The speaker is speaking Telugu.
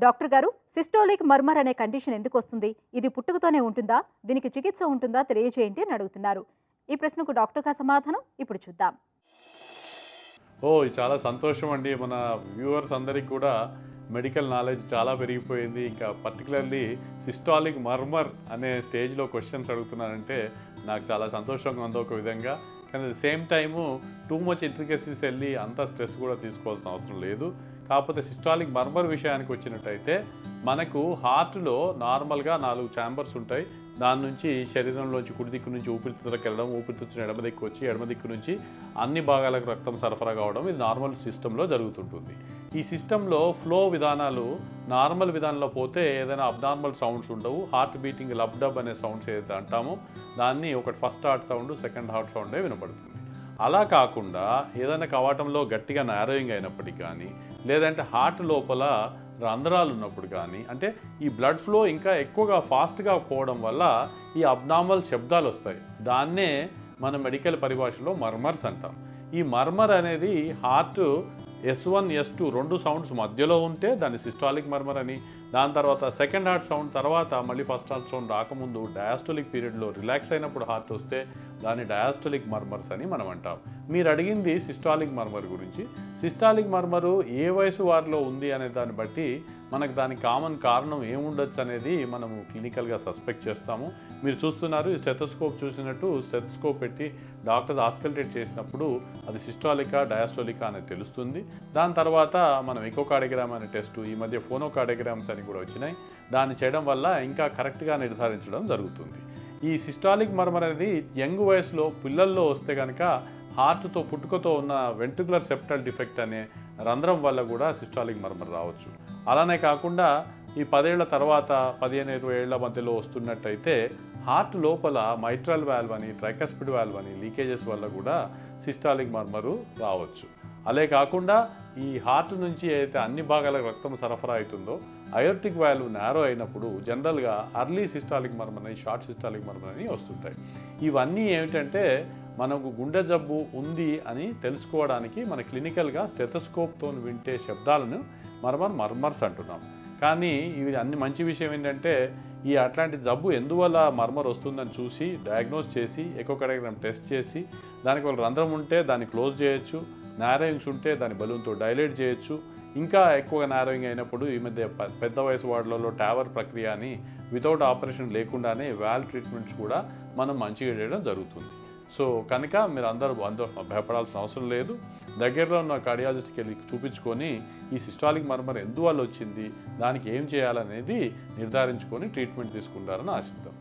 డాక్టర్ గారు, సిస్టోలిక్ మర్మర్ అనే కండిషన్ ఎందుకు వస్తుంది? ఇది పుట్టుకతోనే ఉంటుందా? దీనికి చికిత్స ఉంటుందా? తెలియజేయండి అని అడుగుతున్నారు. ఈ ప్రశ్నకు డాక్టర్ గారి సమాధానం ఇప్పుడు చూద్దాం. ఇది చాలా సంతోషం అండి. మన వ్యూవర్స్ అందరికీ కూడా మెడికల్ నాలెడ్జ్ చాలా పెరిగిపోయింది. ఇంకా పర్టికులర్లీ సిస్టాలిక్ మర్మర్ అనే స్టేజ్లో క్వశ్చన్స్ అడుగుతున్నారంటే నాకు చాలా సంతోషంగా ఉంది ఒక విధంగా. కానీ at the same time too much intricacies వెళ్ళి అంత స్ట్రెస్ కూడా తీసుకోవాల్సిన అవసరం లేదు. కాకపోతే సిస్టాలిక్ మర్మర్ విషయానికి వచ్చినట్టయితే మనకు హార్ట్లో నార్మల్గా 4 ఛాంబర్స్ ఉంటాయి. దాని నుంచి శరీరంలోంచి కుడి దిక్కు నుంచి ఊపిరితిత్తులకు వెళ్ళడం, ఊపిరితిత్తులు ఎడమ దిక్కు వచ్చి ఎడమ దిక్కు నుంచి అన్ని భాగాలకు రక్తం సరఫరా కావడం ఇది నార్మల్ సిస్టంలో జరుగుతుంటుంది. ఈ సిస్టంలో ఫ్లో విధానాలు నార్మల్ విధానంలో పోతే ఏదైనా అబ్నార్మల్ సౌండ్స్ ఉండవు. హార్ట్ బీటింగ్ లబ్డబ్ అనే సౌండ్స్ ఏదైతే అంటామో దాన్ని ఒకటి first heart sound, second heart సౌండే వినపడుతుంది. అలా కాకుండా ఏదైనా కవాటంలో గట్టిగా నారోయింగ్ అయినప్పటికీ కానీ, లేదంటే హార్ట్ లోపల రంధ్రాలు ఉన్నప్పుడు కానీ, అంటే ఈ బ్లడ్ ఫ్లో ఇంకా ఎక్కువగా ఫాస్ట్గా పోవడం వల్ల ఈ అబ్నార్మల్ శబ్దాలు వస్తాయి. దాన్నే మన మెడికల్ పరిభాషలో మర్మర్స్ అంటాం. ఈ మర్మర్ అనేది హార్ట్ S1, S2 2 సౌండ్స్ మధ్యలో ఉంటే దాన్ని సిస్టాలిక్ మర్మర్ అని, దాని తర్వాత సెకండ్ హార్ట్ సౌండ్ తర్వాత మళ్ళీ ఫస్ట్ హార్ట్ సౌండ్ రాకముందు డయాస్టోలిక్ పీరియడ్లో రిలాక్స్ అయినప్పుడు హార్ట్ వస్తే దాన్ని డయాస్టోలిక్ మర్మర్స్ అని మనం అంటాం. మీరు అడిగింది సిస్టాలిక్ మర్మర్ గురించి. సిస్టాలిక్ మర్మరు ఏ వయసు వారిలో ఉంది అనే దాన్ని బట్టి మనకు దానికి కామన్ కారణం ఏముండొచ్చు అనేది మనము క్లినికల్గా సస్పెక్ట్ చేస్తాము. మీరు చూస్తున్నారు ఈ స్టెథోస్కోప్ చూసినట్టు స్టెథోస్కోప్ పెట్టి డాక్టర్ ఆస్కల్టేట్ చేసినప్పుడు అది సిస్టాలికా డయాస్టోలికా అనేది తెలుస్తుంది. దాని తర్వాత మనం ఎకోకార్డియోగ్రామ్ అనే టెస్ట్, ఈ మధ్య ఫోనోకార్డియోగ్రామ్స్ అని కూడా వచ్చినాయి. దాన్ని చేయడం వల్ల ఇంకా కరెక్ట్గా నిర్ధారించడం జరుగుతుంది. ఈ సిస్టాలిక్ మర్మర్ అనేది యంగ్ వయసులో పిల్లల్లో వస్తే కనుక హార్ట్తో పుట్టుకతో ఉన్న వెంట్రుకులర్ సెప్టల్ డిఫెక్ట్ అనే రంధ్రం వల్ల కూడా సిస్టాలిక్ మర్మర్ రావచ్చు. అలానే కాకుండా ఈ 10 ఏళ్ల తర్వాత 15-20 ఏళ్ల మధ్యలో వస్తున్నట్టయితే హార్ట్ లోపల మైట్రల్ వాల్వ్ అని, ట్రైకస్పిడ్ వాల్వ్ అని లీకేజెస్ వల్ల కూడా సిస్టాలిక్ మర్మరు రావచ్చు. అలే కాకుండా ఈ హార్ట్ నుంచి అయితే అన్ని భాగాలకు రక్తం సరఫరా అవుతుందో అయోర్టిక్ వాల్వ్ నారో అయినప్పుడు జనరల్గా అర్లీ సిస్టాలిక్ మర్మర్ అని, షార్ట్ సిస్టాలిక్ మర్మర్ అని వస్తుంటాయి. ఇవన్నీ ఏమిటంటే మనకు గుండె జబ్బు ఉంది అని తెలుసుకోవడానికి మన క్లినికల్గా స్టెథోస్కోప్తో వింటే శబ్దాలను మర్మర్స్ అంటున్నాం. కానీ ఇవి అన్ని మంచి విషయం ఏంటంటే ఈ అట్లాంటి జబ్బు ఎందువల్ల మర్మర్ వస్తుందని చూసి డయాగ్నోస్ చేసి ఎకోకార్డియోగ్రామ్ టెస్ట్ చేసి దానికి ఒక రంధ్రం ఉంటే దాన్ని క్లోజ్ చేయొచ్చు, నారోయింగ్స్ ఉంటే దాని బలూన్తో డైలేట్ చేయొచ్చు. ఇంకా ఎక్కువగా నారోయింగ్ అయినప్పుడు ఈ మధ్య పెద్ద వయసు వార్డులలో టావర్ ప్రక్రియ అని వితౌట్ ఆపరేషన్ లేకుండానే వాల్వ్ ట్రీట్మెంట్స్ కూడా మనం మంచిగా చేయడం జరుగుతుంది. సో కనుక మీరు అందరూ భయపడాల్సిన అవసరం లేదు. దగ్గరలో ఉన్న కార్డియాలజిస్ట్కి వెళ్ళి చూపించుకొని ఈ సిస్టాలిక్ మర్మర్ ఎందువల్ల వచ్చింది, దానికి ఏం చేయాలనేది నిర్ధారించుకొని ట్రీట్మెంట్ తీసుకుంటారని ఆశిద్దాం.